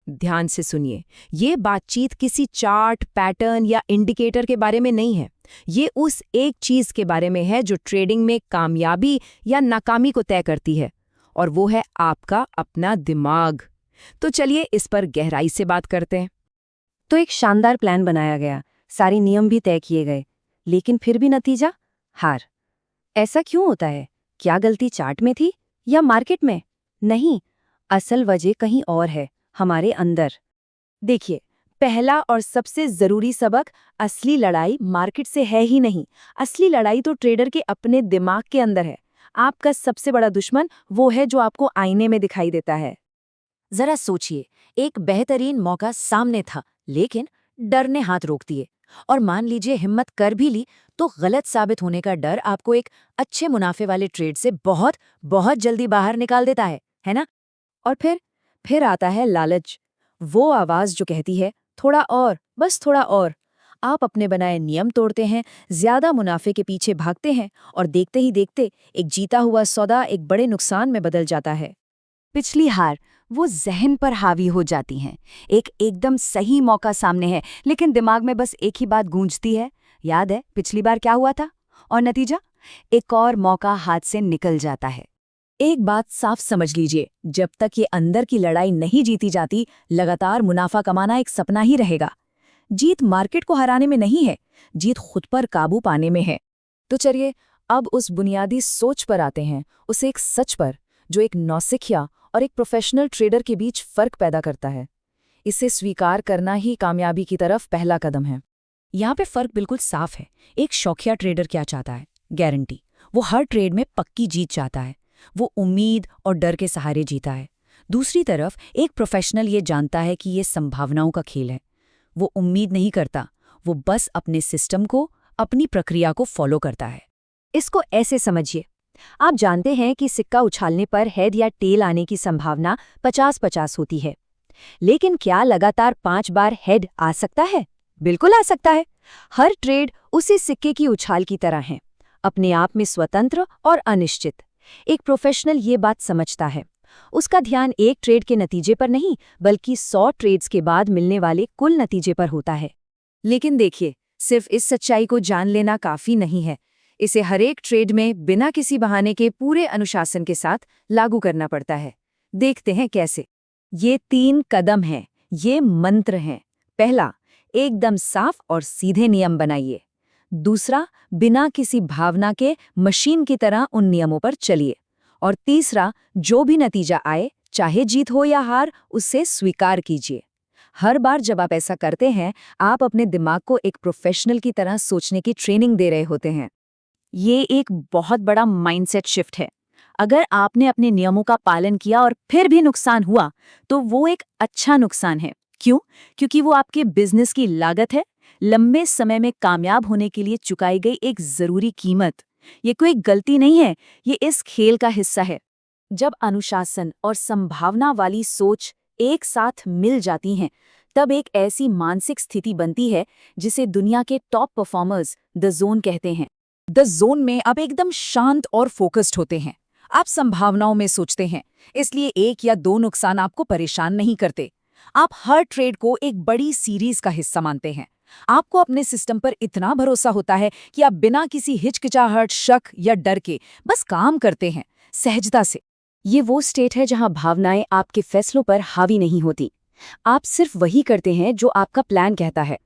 ध्यान से सुनिए, ये बातचीत किसी चार्ट, पैटर्न या इंडिकेटर के बारे में नहीं है। ये उस एक चीज के बारे में है जो ट्रेडिंग में कामयाबी या नाकामी को तय करती है, और वो है आपका अपना दिमाग। तो चलिए इस पर गहराई से बात करते हैं। तो एक शानदार प्लान बनाया गया, सारे नियम भी तय किए गए, लेकिन फिर भी नतीजा हार। ऐसा क्यों होता है? क्या गलती चार्ट में थी या मार्केट में? नहीं, असल वजह कहीं और है, हमारे अंदर। देखिए, पहला और सबसे जरूरी सबक, असली लड़ाई मार्केट से है ही नहीं। असली लड़ाई तो ट्रेडर के अपने दिमाग के अंदर है। आपका सबसे बड़ा दुश्मन वो है जो आपको आईने में दिखाई देता है। जरा सोचिए, एक बेहतरीन मौका सामने था, लेकिन डर ने हाथ रोक दिए। और मान लीजिए हिम्मत कर भी ली, तो गलत साबित होने का डर आपको एक अच्छे मुनाफे वाले ट्रेड से बहुत बहुत जल्दी बाहर निकाल देता है ना? और फिर आता है लालच, वो आवाज जो कहती है थोड़ा और, बस थोड़ा और। आप अपने बनाए नियम तोड़ते हैं, ज्यादा मुनाफे के पीछे भागते हैं, और देखते ही देखते एक जीता हुआ सौदा एक बड़े नुकसान में बदल जाता है। पिछली हार वो जहन पर हावी हो जाती हैं। एकदम सही मौका सामने है, लेकिन दिमाग में बस एक ही बात गूंजती है, याद है पिछली बार क्या हुआ था? और नतीजा, एक और मौका हाथ से निकल जाता है। एक बात साफ समझ लीजिए, जब तक ये अंदर की लड़ाई नहीं जीती जाती, लगातार मुनाफा कमाना एक सपना ही रहेगा। जीत मार्केट को हराने में नहीं है, जीत खुद पर काबू पाने में है। तो चलिए अब उस बुनियादी सोच पर आते हैं, उस एक सच पर जो एक नौसिखिया और एक प्रोफेशनल ट्रेडर के बीच फर्क पैदा करता है। इसे स्वीकार करना ही कामयाबी की तरफ पहला कदम है। यहाँ पे फर्क बिल्कुल साफ है। एक शौकिया ट्रेडर क्या चाहता है? गारंटी। वो हर ट्रेड में पक्की जीत चाहता है। वो उम्मीद और डर के सहारे जीता है। दूसरी तरफ एक प्रोफेशनल ये जानता है कि ये संभावनाओं का खेल है। वो उम्मीद नहीं करता, वो बस अपने सिस्टम को, अपनी प्रक्रिया को फॉलो करता है। इसको ऐसे समझिए, आप जानते हैं कि सिक्का उछालने पर हेड या टेल आने की संभावना 50-50 होती है, लेकिन क्या लगातार 5 बार हेड आ सकता है? बिल्कुल आ सकता है। हर ट्रेड उसी सिक्के की उछाल की तरह है, अपने आप में स्वतंत्र और अनिश्चित। एक प्रोफेशनल ये बात समझता है। उसका ध्यान एक ट्रेड के नतीजे पर नहीं, बल्कि 100 ट्रेड्स के बाद मिलने वाले कुल नतीजे पर होता है। लेकिन देखिए, सिर्फ इस सच्चाई को जान लेना काफी नहीं है। इसे हर एक ट्रेड में बिना किसी बहाने के पूरे अनुशासन के साथ लागू करना पड़ता है। देखते हैं कैसे। ये 3 कदम हैं, ये मंत्र हैं। पहला, एकदम साफ और सीधे नियम बनाइए। दूसरा, बिना किसी भावना के मशीन की तरह उन नियमों पर चलिए। और तीसरा, जो भी नतीजा आए, चाहे जीत हो या हार, उसे स्वीकार कीजिए। हर बार जब आप ऐसा करते हैं, आप अपने दिमाग को एक प्रोफेशनल की तरह सोचने की ट्रेनिंग दे रहे होते हैं। ये एक बहुत बड़ा माइंडसेट शिफ्ट है। अगर आपने अपने नियमों का पालन किया और फिर भी नुकसान हुआ, तो वो एक अच्छा नुकसान है। क्यों? क्योंकि वो आपके बिजनेस की लागत है, लंबे समय में कामयाब होने के लिए चुकाई गई एक जरूरी कीमत। ये कोई गलती नहीं है, ये इस खेल का हिस्सा है। जब अनुशासन और संभावना वाली सोच एक साथ मिल जाती हैं, तब एक ऐसी मानसिक स्थिति बनती है जिसे दुनिया के टॉप परफॉर्मर्स द जोन कहते हैं। द जोन में आप एकदम शांत और फोकस्ड होते हैं। आप संभावनाओं में सोचते हैं, इसलिए 1 या 2 नुकसान आपको परेशान नहीं करते। आप हर ट्रेड को एक बड़ी सीरीज का हिस्सा मानते हैं। आपको अपने सिस्टम पर इतना भरोसा होता है कि आप बिना किसी हिचकिचाहट, शक या डर के बस काम करते हैं, सहजता से। ये वो स्टेट है जहां भावनाएं आपके फैसलों पर हावी नहीं होती। आप सिर्फ वही करते हैं जो आपका प्लान कहता है।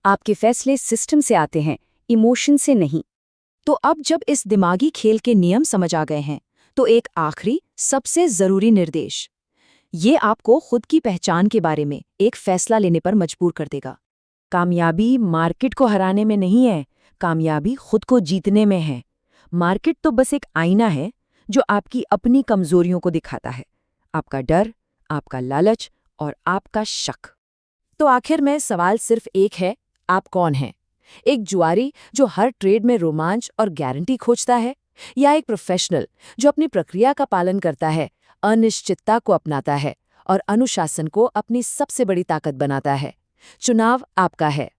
आपके फैसले सिस्टम से आते हैं, इमोशन से नहीं। तो अब जब इस दिमागी खेल के नियम समझ आ गए हैं, तो एक आखिरी सबसे जरूरी निर्देश। ये आपको खुद की पहचान के बारे में एक फैसला लेने पर मजबूर कर देगा। कामयाबी मार्केट को हराने में नहीं है, कामयाबी खुद को जीतने में है। मार्केट तो बस एक आईना है जो आपकी अपनी कमजोरियों को दिखाता है, आपका डर, आपका लालच और आपका शक। तो आखिर में सवाल सिर्फ एक है, आप कौन हैं? एक जुआरी जो हर ट्रेड में रोमांच और गारंटी खोजता है, या एक प्रोफेशनल जो अपनी प्रक्रिया का पालन करता है, अनिश्चितता को अपनाता है और अनुशासन को अपनी सबसे बड़ी ताकत बनाता है? चुनाव आपका है।